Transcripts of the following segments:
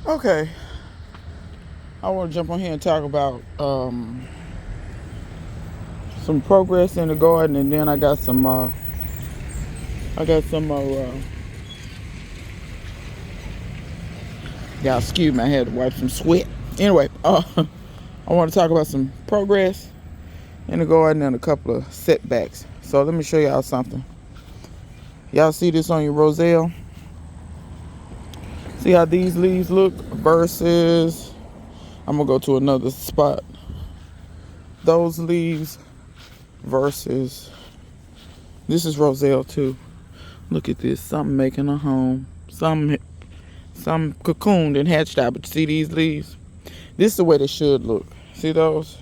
Okay, I want to jump on here and talk about some progress in the garden, and then I got some yeah, excuse me, I had to wipe some sweat. Anyway, I want to talk about some progress in the garden and a couple of setbacks. So let me show y'all something. Y'all see this on your roselle? See how these leaves look versus, I'm gonna go to another spot. Those leaves versus, this is roselle too. Look at this, some making a home. Some cocooned and hatched out, but see these leaves? This is the way they should look. See those?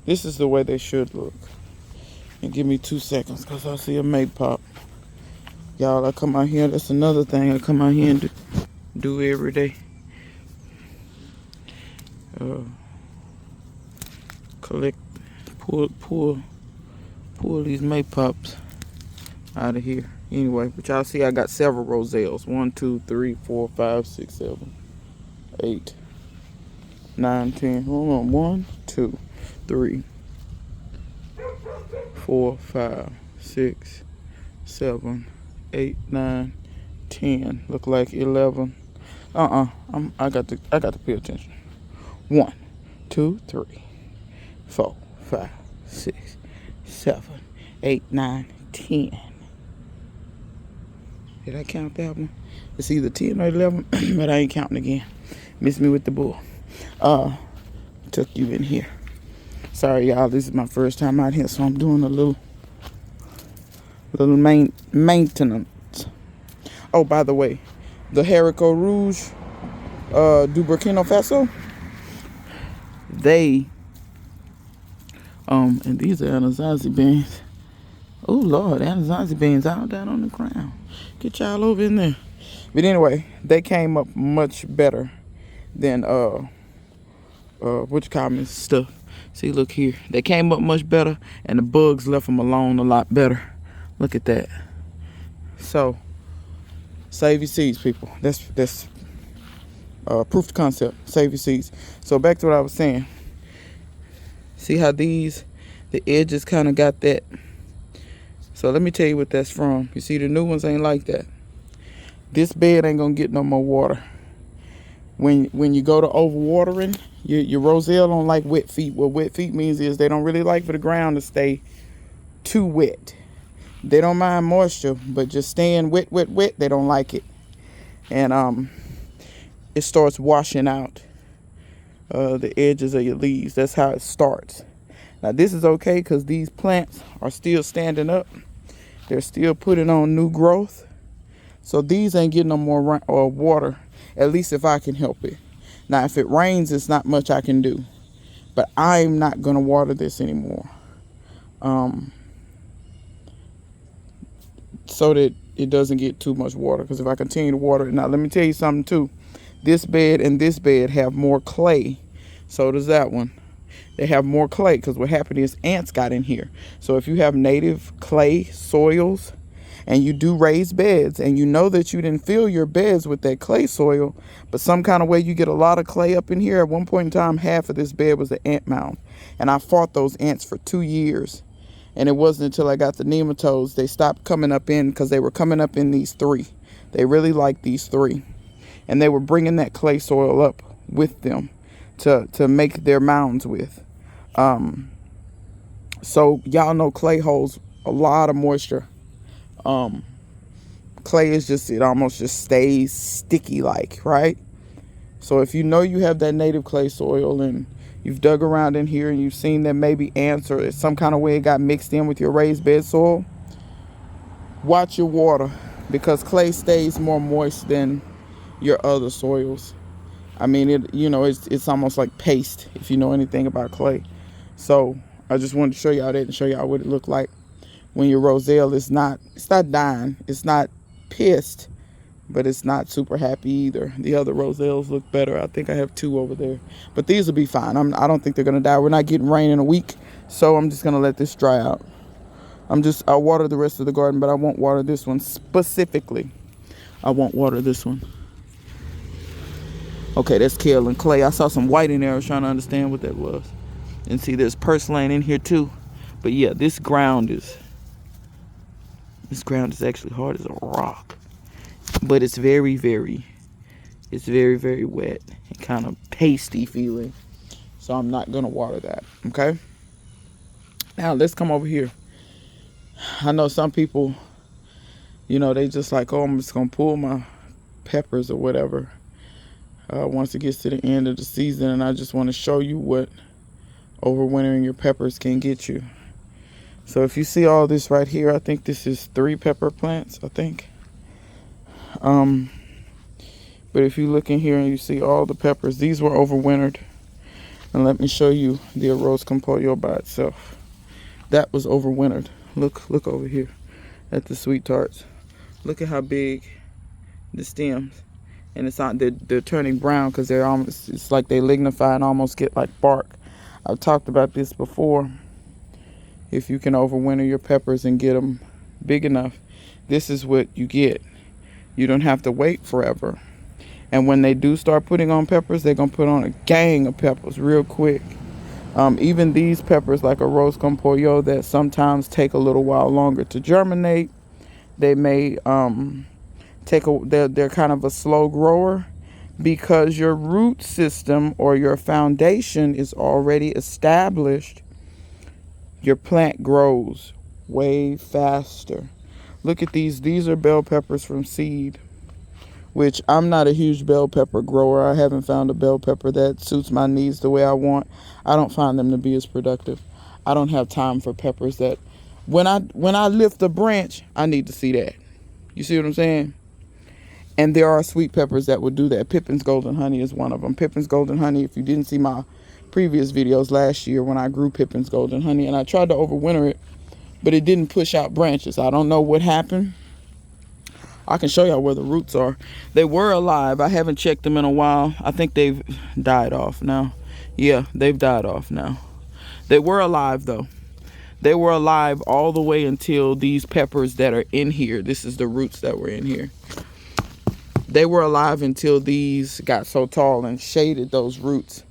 This is the way they should look. And give me 2 seconds because I see a mate pop. Y'all, I come out here, that's another thing I come out here and do every day. Collect, pull these mate pops out of here. Anyway, but y'all see I got several roselles. 1, 2, 3, 4, 5, 6, 7, 8, 9, 10. Hold on. 1, 2, 3, 4, 5, 6, 7, 8, 9, 10. Look like 11. I got to pay attention. 1, 2, 3, 4, 5, 6, 7, 8, 9, 10. Did I count that one? It's either 10 or 11, but I ain't counting again. Miss me with the bull. Took you in here. Sorry, y'all. This is my first time out here, so I'm doing a little maintenance. Oh, by the way, the haricot rouge du Burkina Faso, they and these are Anasazi beans. Oh Lord, Anasazi beans all down on the ground. Get y'all over in there. But anyway, they came up much better than which common stuff. See, look here. They came up much better, and the bugs left them alone a lot better. Look at that. So, save your seeds, people. That's proof of concept. Save your seeds. So back to what I was saying. See how the edges kind of got that. So let me tell you what that's from. You see, the new ones ain't like that. This bed ain't gonna get no more water. When you go to overwatering, your roselle don't like wet feet. What wet feet means is they don't really like for the ground to stay too wet. They don't mind moisture, but just staying wet, they don't like it. And it starts washing out the edges of your leaves. That's how it starts. Now this is okay because these plants are still standing up. They're still putting on new growth. So these ain't getting no more water, at least if I can help it. Now if it rains, it's not much I can do. But I'm not going to water this anymore. So that it doesn't get too much water. Because if I continue to water it, now let me tell you something too. This bed and this bed have more clay. So does that one. They have more clay because what happened is ants got in here. So if you have native clay soils and you do raised beds and you know that you didn't fill your beds with that clay soil, but some kind of way you get a lot of clay up in here. At one point in time, half of this bed was an ant mound. And I fought those ants for 2 years. And it wasn't until I got the nematodes, they stopped coming up in because they were coming up in these 3. They really liked these 3. And they were bringing that clay soil up with them to make their mounds with. So y'all know clay holds a lot of moisture. Clay is just, it almost just stays sticky like, right? So if you know you have that native clay soil and you've dug around in here and you've seen that maybe ants or some kind of way it got mixed in with your raised bed soil, watch your water because clay stays more moist than your other soils. I mean, it's almost like paste if you know anything about clay. So I just wanted to show y'all that and show y'all what it looked like when your roselle it's not dying, it's not pissed, but it's not super happy either. The other roselles look better. I think I have 2 over there, but these will be fine. I don't think they're gonna die. We're not getting rain in a week, so I'm just gonna let this dry out. I'll water the rest of the garden, but I won't water this one specifically. I won't water this one. Okay, that's kale and clay. I saw some white in there. I was trying to understand what that was. And see, there's purslane in here too. But yeah, this ground is actually hard as a rock. But it's very, very wet and kind of pasty feeling. So I'm not gonna water that. Okay. Now let's come over here. I know some people, you know, they just like, oh, I'm just gonna pull my peppers or whatever. Once it gets to the end of the season, and I just want to show you what overwintering your peppers can get you. So if you see all this right here, I think this is 3 pepper plants, I think. But if you look in here and you see all the peppers, these were overwintered. And let me show you the arroz con pollo by itself. That was overwintered. Look over here at the sweet tarts. Look at how big the stems. And it's not, they're turning brown because they're almost, it's like they lignify and almost get like bark. I've talked about this before. If you can overwinter your peppers and get them big enough, this is what you get. You don't have to wait forever. And when they do start putting on peppers, they're going to put on a gang of peppers real quick. Even these peppers, like arroz con pollo, that sometimes take a little while longer to germinate. They may they're kind of a slow grower because your root system or your foundation is already established. Your plant grows way faster. Look at these. These are bell peppers from seed, which I'm not a huge bell pepper grower. I haven't found a bell pepper that suits my needs the way I want. I don't find them to be as productive. I don't have time for peppers that when I lift a branch, I need to see that. You see what I'm saying? And there are sweet peppers that would do that. Pippin's Golden Honey is one of them. Pippin's Golden Honey, if you didn't see my previous videos last year when I grew Pippin's Golden Honey, and I tried to overwinter it, but it didn't push out branches. I don't know what happened. I can show y'all where the roots are. They were alive. I haven't checked them in a while. I think they've died off now. Yeah, they've died off now. They were alive though. They were alive all the way until these peppers that are in here. This is the roots that were in here. They were alive until these got so tall and shaded those roots.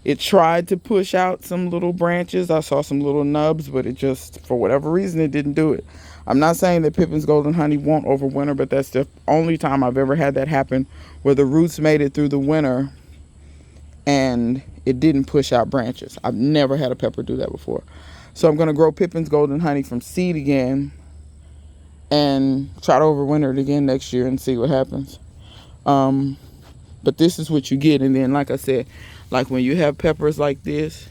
It tried to push out some little branches. I saw some little nubs, but it just, for whatever reason, it didn't do it. I'm not saying that Pippin's Golden Honey won't overwinter, but that's the only time I've ever had that happen, where the roots made it through the winter and it didn't push out branches. I've never had a pepper do that before. So I'm going to grow Pippin's Golden Honey from seed again and try to overwinter it again next year and see what happens. But this is what you get. And then, like I said, like when you have peppers like this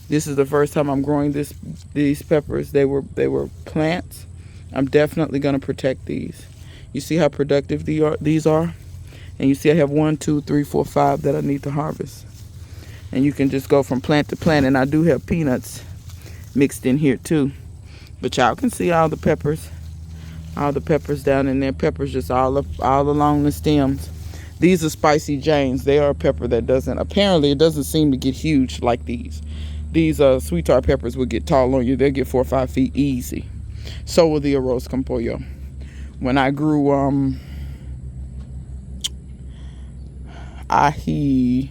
is the first time I'm growing these peppers. They were plants. I'm definitely going to protect these. You see how productive these are? And you see I have 1, 2, 3, 4, 5 that I need to harvest. And you can just go from plant to plant. And I do have peanuts mixed in here too. But y'all can see all the peppers down in there. Peppers just all along the stems. These are Spicy Janes. They are a pepper that it doesn't seem to get huge like these. These sweet tart peppers will get tall on you. They'll get 4 or 5 feet easy. So will the arroz con pollo. When I grew ají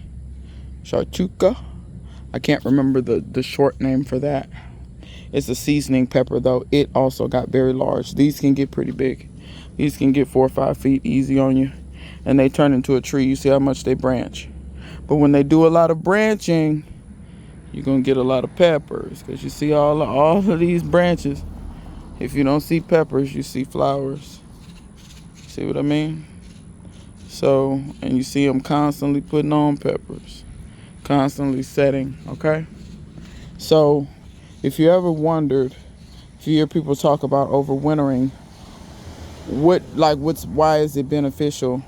charchuca, I can't remember the short name for that. It's a seasoning pepper though. It also got very large. These can get pretty big. These can get 4 or 5 feet easy on you. And they turn into a tree. You see how much they branch. But when they do a lot of branching, you're going to get a lot of peppers. Because you see all of these branches. If you don't see peppers, you see flowers. See what I mean? So, and you see them constantly putting on peppers. Constantly setting, okay? So, if you ever wondered, if you hear people talk about overwintering, why is it beneficial?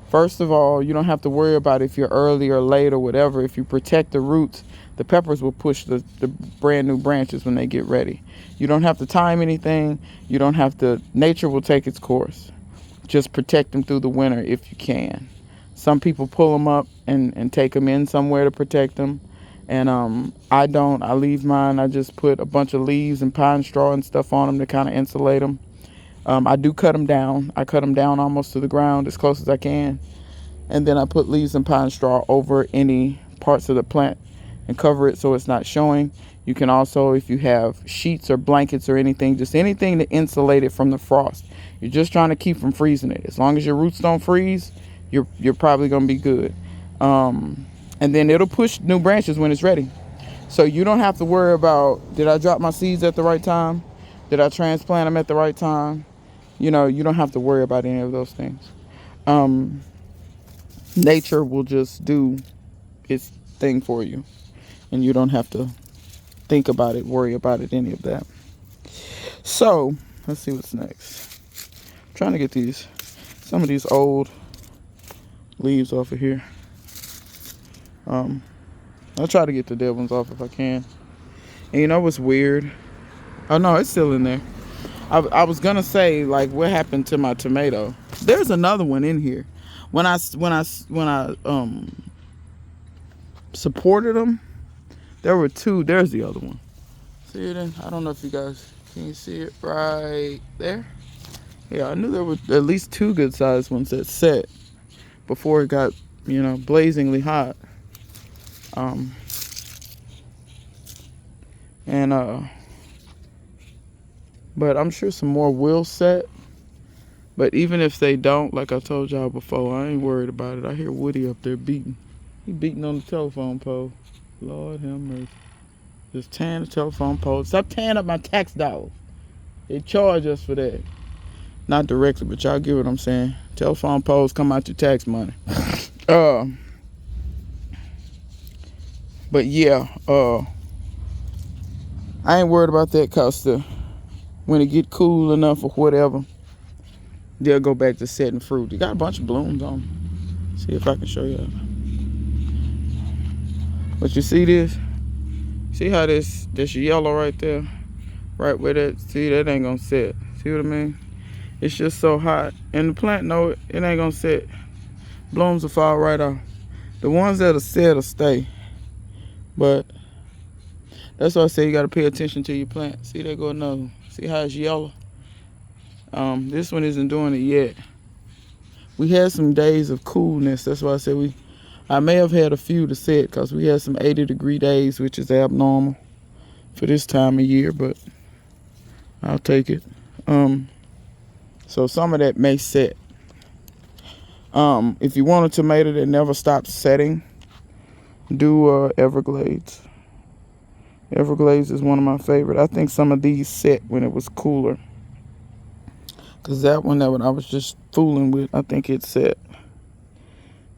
First of all, you don't have to worry about if you're early or late or whatever. If you protect the roots, the peppers will push the brand new branches when they get ready. You don't have to time anything. You don't have to, nature will take its course. Just protect them through the winter if you can. Some people pull them up and take them in somewhere to protect them. And I don't. I leave mine. I just put a bunch of leaves and pine straw and stuff on them to kind of insulate them. I do cut them down. I cut them down almost to the ground as close as I can. And then I put leaves and pine straw over any parts of the plant and cover it so it's not showing. You can also, if you have sheets or blankets or anything, just anything to insulate it from the frost. You're just trying to keep from freezing it. As long as your roots don't freeze, you're probably going to be good. And then it'll push new branches when it's ready. So you don't have to worry about, did I drop my seeds at the right time? Did I transplant them at the right time? You know, you don't have to worry about any of those things. Nature will just do its thing for you. And you don't have to think about it, worry about it, any of that. So, let's see what's next. I'm trying to get some of these old leaves off of here. I'll try to get the dead ones off if I can. And you know what's weird? Oh no, it's still in there. I was gonna say, like, what happened to my tomato? There's another one in here. When I supported them, there were two. There's the other one. See it in? I don't know if you guys can see it right there. Yeah, I knew there were at least two good sized ones that set before it got, you know, blazingly hot. But I'm sure some more will set. But even if they don't, like I told y'all before, I ain't worried about it. I hear Woody up there beating. He beating on the telephone pole. Lord have mercy. Just tearing the telephone pole. Stop tearing up my tax dollars. They charge us for that. Not directly, but y'all get what I'm saying. Telephone poles come out your tax money. But yeah, I ain't worried about that, cause when it get cool enough or whatever, they'll go back to setting fruit. They got a bunch of blooms on them. See if I can show you. But you see this? See how this yellow right there? Right where that, see, that ain't gonna set. See what I mean? It's just so hot. And the plant, no, it ain't gonna set. Blooms will fall right off. The ones that'll set will stay. But that's why I say you gotta pay attention to your plant. See, there go another one. See how it's yellow? This one isn't doing it yet. We had some days of coolness. That's why I said I may have had a few to set, because we had some 80-degree days, which is abnormal for this time of year, but I'll take it. So some of that may set. If you want a tomato that never stops setting, do Everglades. Everglades is one of my favorite. I think some of these set when it was cooler. Because that one I was just fooling with, I think it set.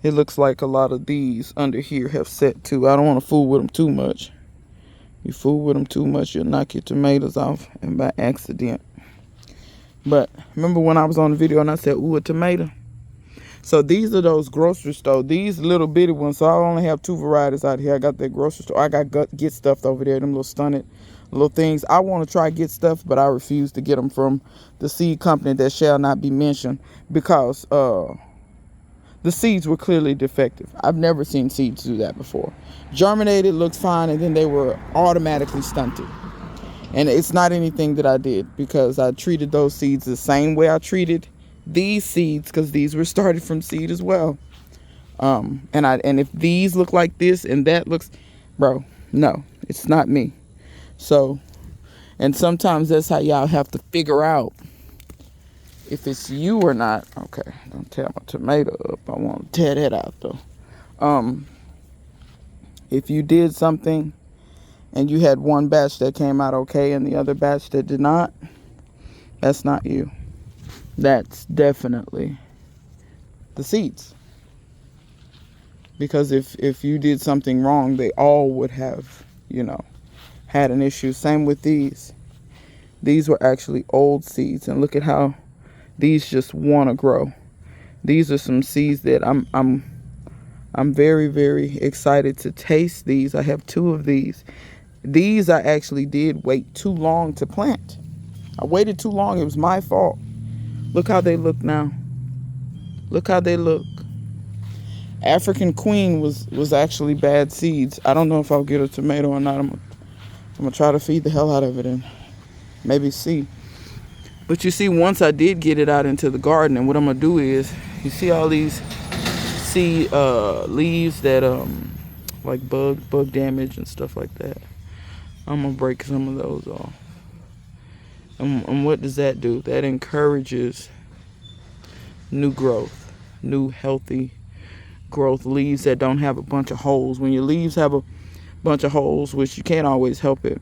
It looks like a lot of these under here have set too. I don't want to fool with them too much. You fool with them too much, you'll knock your tomatoes off, and by accident. But remember when I was on the video and I said, ooh, a tomato? So these are those grocery store, these little bitty ones. So I only have two varieties out here. I got that grocery store. I got Get Stuffed over there, them little stunted little things. I want to try Get Stuffed, but I refuse to get them from the seed company that shall not be mentioned, because the seeds were clearly defective. I've never seen seeds do that before. Germinated, looked fine, and then they were automatically stunted. And it's not anything that I did, because I treated those seeds the same way I treated these seeds, because these were started from seed as well. And if these look like this and that looks, bro, no, it's not me. So, and sometimes that's how y'all have to figure out if it's you or not. Okay, don't tear my tomato up. I want to tear that out though. If you did something and you had one batch that came out okay and the other batch that did not, that's not you. That's definitely the seeds. Because if you did something wrong, they all would have, had an issue. Same with these. These were actually old seeds, and look at how these just want to grow. These are some seeds that I'm very, very excited to taste these. I have two of these. These I actually did wait too long to plant. I waited too long. It was my fault. Look how they look now. Look how they look. African Queen was actually bad seeds. I don't know if I'll get a tomato or not. I'm gonna try to feed the hell out of it and maybe see. But you see, once I did get it out into the garden, and what I'm gonna do is, you see all these see leaves that like bug damage and stuff like that, I'm gonna break some of those off. And what does that do? That encourages new growth, new healthy growth. Leaves that don't have a bunch of holes. When your leaves have a bunch of holes, which you can't always help it,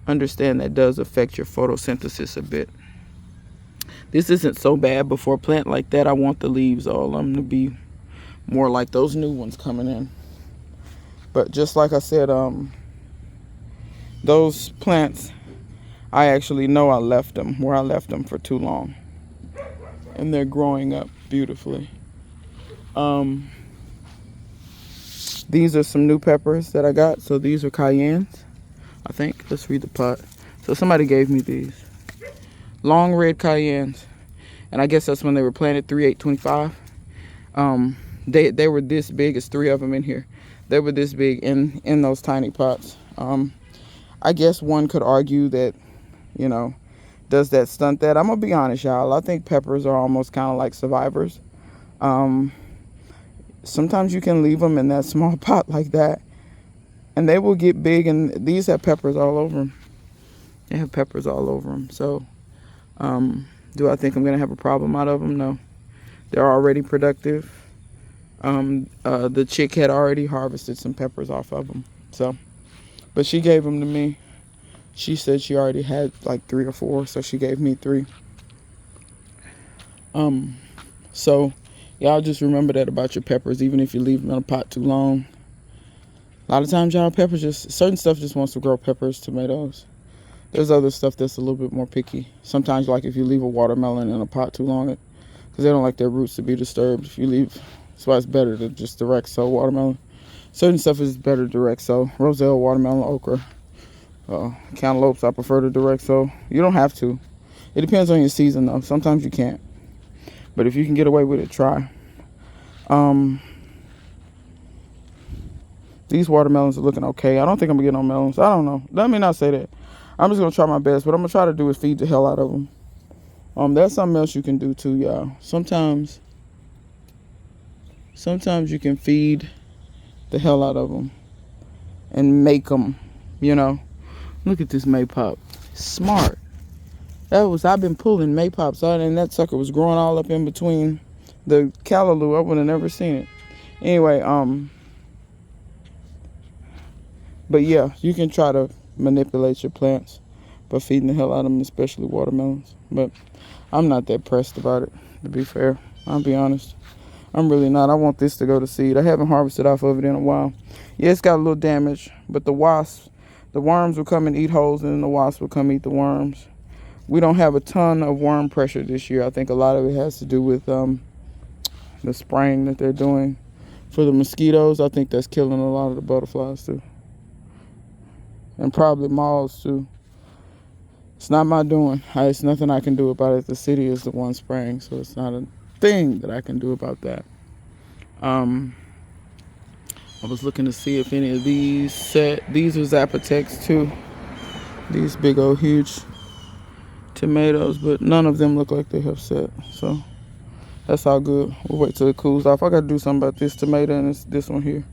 understand that does affect your photosynthesis a bit. This isn't so bad, but for a plant like that, I want the leaves all to be more like those new ones coming in. But just like I said, those plants, I actually know I left them where I left them for too long, and they're growing up beautifully. These are some new peppers that I got. So these are cayennes, I think. Let's read the pot. So somebody gave me these long red cayennes, and I guess that's when they were planted, 3/8-25. They were this big. It's 3 of them in here. They were this big in those tiny pots. I guess one could argue that, does that stunt that? I'm gonna be honest, y'all. I think peppers are almost kind of like survivors. Sometimes you can leave them in that small pot like that, and they will get big. And these have peppers all over them. They have peppers all over them. So, do I think I'm gonna have a problem out of them? No. They're already productive. The chick had already harvested some peppers off of them. So, but she gave them to me. She said she already had like 3 or 4, so she gave me 3. So y'all just remember that about your peppers, even if you leave them in a pot too long. A lot of times, y'all, certain stuff just wants to grow peppers, tomatoes. There's other stuff that's a little bit more picky. Sometimes, like if you leave a watermelon in a pot too long, because they don't like their roots to be disturbed. That's why it's better to just direct sow watermelon. Certain stuff is better direct sow. Roselle, watermelon, okra, cantaloupes, I prefer to direct sow. You don't have to. It depends on your season, though. Sometimes you can't. But if you can get away with it, try. These watermelons are looking okay. I don't think I'm going to get no melons. I don't know. Let me not say that. I'm just going to try my best. What I'm going to try to do is feed the hell out of them. That's something else you can do too, y'all. Sometimes you can feed the hell out of them and make them, Look at this maypop. Smart. I've been pulling maypops out, and that sucker was growing all up in between the callaloo. I would have never seen it. Anyway, but yeah, you can try to manipulate your plants by feeding the hell out of them, especially watermelons. But I'm not that pressed about it, to be fair. I'll be honest. I'm really not. I want this to go to seed. I haven't harvested off of it in a while. Yeah, it's got a little damage, but the worms will come and eat holes, and then the wasps will come eat the worms. We don't have a ton of worm pressure this year. I think a lot of it has to do with the spraying that they're doing for the mosquitoes. I think that's killing a lot of the butterflies too, and probably moths too. It's not my doing. It's nothing I can do about it. The city is the one spraying, so it's not a thing that I can do about that. I was looking to see if any of these set. These are Zapotecs too. These big old huge tomatoes, but none of them look like they have set. So that's all good. We'll wait till it cools off. I got to do something about this tomato and this one here.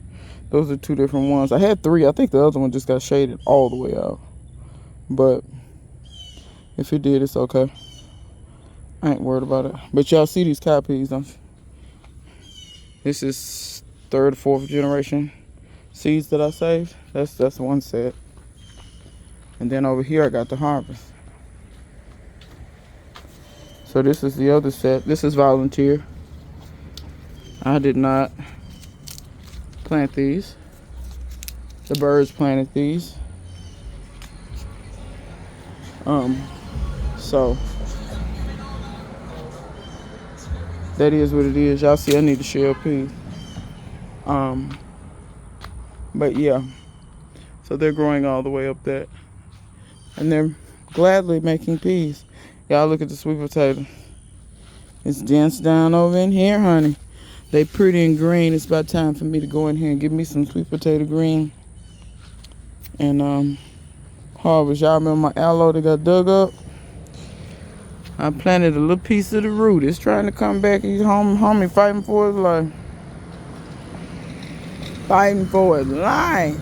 Those are 2 different ones. I had 3. I think the other one just got shaded all the way out. But if it did, it's okay. I ain't worried about it. But y'all see these cow peas, don't you? This is 3rd, 4th generation seeds that I saved. That's one set. And then over here I got the harvest. So this is the other set. This is volunteer. I did not plant these. The birds planted these. So that is what it is. Y'all see I need to shell peas. But yeah. So they're growing all the way up that. And they're gladly making peas. Y'all look at the sweet potato. It's dense down over in here, honey. They pretty and green. It's about time for me to go in here and give me some sweet potato green. And harvest. Y'all remember my aloe that got dug up? I planted a little piece of the root. It's trying to come back. He's homie fighting for his life. Fighting for his life.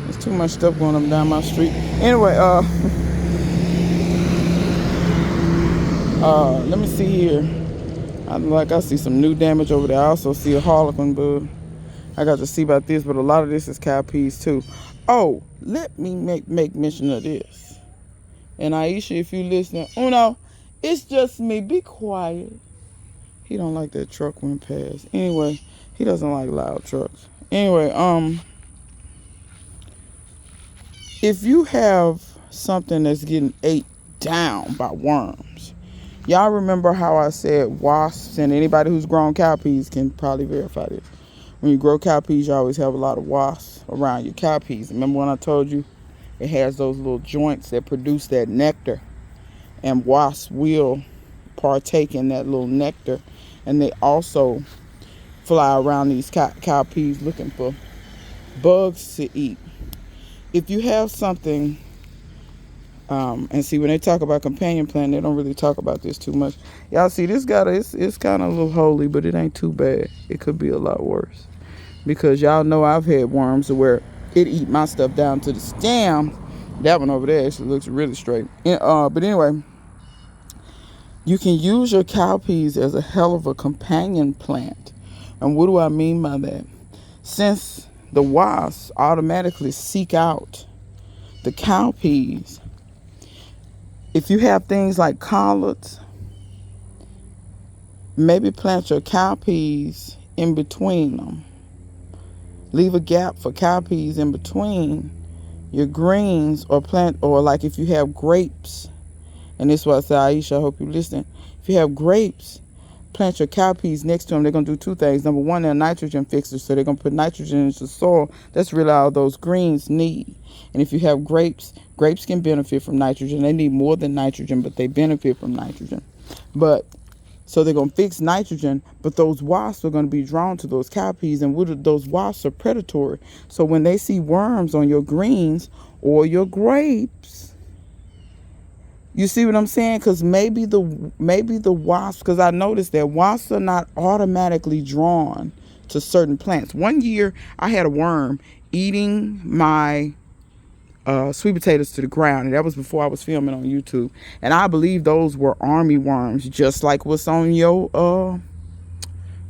There's too much stuff going up down my street. Anyway, let me see here. I see some new damage over there. I also see a harlequin bug. I got to see about this, but a lot of this is cow peas too. Oh, let me make mention of this. And Aisha, if you listen, Uno, it's just me. Be quiet. He don't like that truck went past. Anyway, he doesn't like loud trucks. Anyway, if you have something that's getting ate down by worms, y'all remember how I said wasps, and anybody who's grown cow peas can probably verify this. When you grow cow peas, you always have a lot of wasps around your cow peas. Remember when I told you it has those little joints that produce that nectar, and wasps will partake in that little nectar, and they also fly around these cow peas looking for bugs to eat. If you have something, and see, when they talk about companion plant, they don't really talk about this too much. Y'all see, this guy, it's kind of a little holy, but it ain't too bad. It could be a lot worse. Because y'all know I've had worms where it eat my stuff down to the stem. That one over there actually looks really straight. But anyway, you can use your cow peas as a hell of a companion plant. And what do I mean by that? Since the wasps automatically seek out the cow peas, if you have things like collards, maybe plant your cow peas in between them. Leave a gap for cow peas in between your greens, or plant, or like if you have grapes, and this is what I say, Aisha, I hope you listen. If you have grapes, plant your cow peas next to them. They're going to do two things. Number one, they're nitrogen fixers, so they're going to put nitrogen into the soil. That's really all those greens need. And if you have grapes, grapes can benefit from nitrogen. They need more than nitrogen, but they benefit from nitrogen. So they're going to fix nitrogen, but those wasps are going to be drawn to those cow peas, and those wasps are predatory. So when they see worms on your greens or your grapes, you see what I'm saying? Because maybe the wasps, because I noticed that wasps are not automatically drawn to certain plants. One year, I had a worm eating my sweet potatoes to the ground, and that was before I was filming on YouTube. And I believe those were army worms, just like what's on your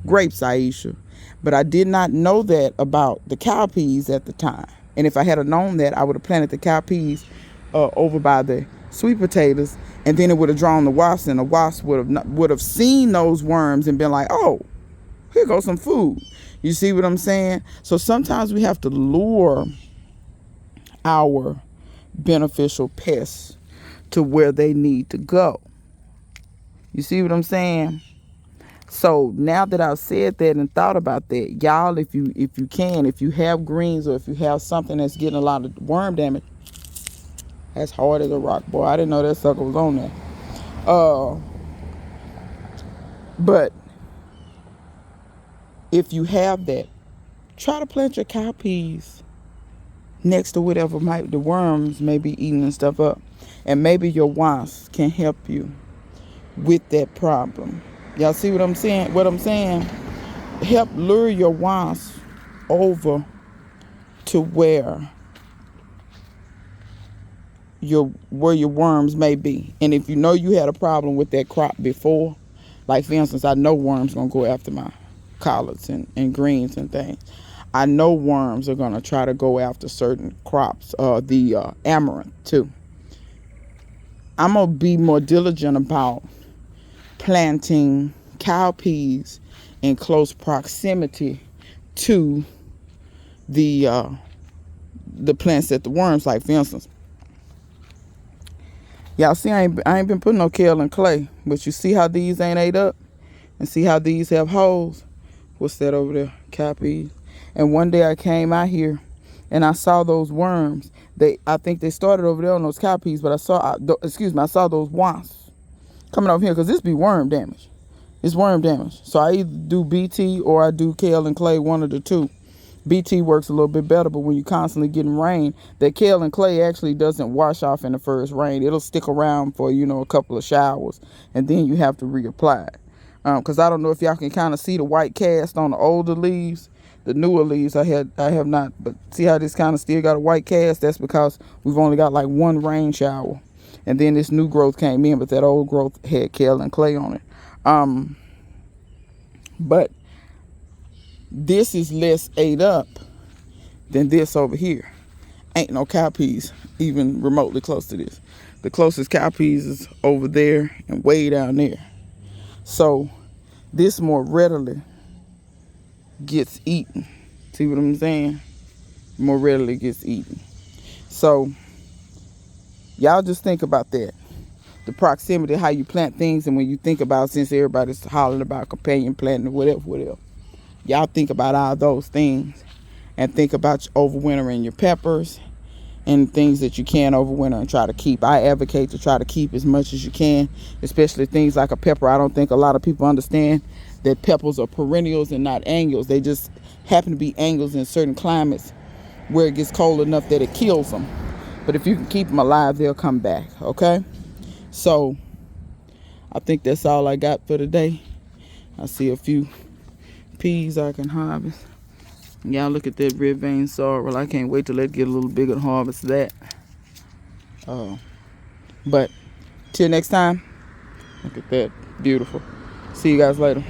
grapes, Aisha. But I did not know that about the cow peas at the time. And if I had known that, I would have planted the cow peas over by the sweet potatoes, and then it would have drawn the wasps, and the wasps would have seen those worms and been like, oh, here goes some food. You see what I'm saying? So sometimes we have to lure our beneficial pests to where they need to go. You see what I'm saying? So now that I've said that and thought about that, y'all, if you have greens, or if you have something that's getting a lot of worm damage, that's hard as a rock, boy. I didn't know that sucker was on there. But if you have that, try to plant your cow peas next to whatever the worms may be eating and stuff up. And maybe your wasps can help you with that problem. Y'all see what I'm saying? Help lure your wasps over to where your worms may be. And if you know you had a problem with that crop before, like for instance, I know worms gonna go after my collards and greens and things. I know worms are gonna try to go after certain crops, the amaranth too. I'm gonna be more diligent about planting cow peas in close proximity to the plants that the worms like. For instance, y'all see, I ain't been putting no kale and clay, but you see how these ain't ate up, and see how these have holes. What's that over there? Cow peas. And one day I came out here and I saw those worms. I think they started over there on those cow peas, but I saw those wasps coming over here, because this be worm damage. It's worm damage. So I either do BT or I do kale and clay, one of the two. BT works a little bit better, but when you're constantly getting rain, that kale and clay actually doesn't wash off in the first rain. It'll stick around for, a couple of showers, and then you have to reapply it. Because I don't know if y'all can kind of see the white cast on the older leaves. The newer leaves I have not, but see how this kind of still got a white cast? That's because we've only got like one rain shower, and then this new growth came in, but that old growth had kale and clay on it. But this is less ate up than this over here. Ain't no cowpeas even remotely close to this. The closest cowpeas is over there and way down there. So this more readily gets eaten. See what I'm saying? More readily gets eaten. So y'all just think about that. The proximity, how you plant things, and when you think about, since everybody's hollering about companion planting, whatever, y'all think about all those things, and think about overwintering your peppers and things that you can overwinter and try to keep. I advocate to try to keep as much as you can, especially things like a pepper. I don't think a lot of people understand that peppers are perennials and not annuals. They just happen to be annuals in certain climates where it gets cold enough that it kills them. But if you can keep them alive, they'll come back, okay? So I think that's all I got for today. I see a few peas I can harvest. Y'all look at that red vein sorrel. I can't wait till it get a little bigger to harvest that. But till next time, look at that. Beautiful. See you guys later.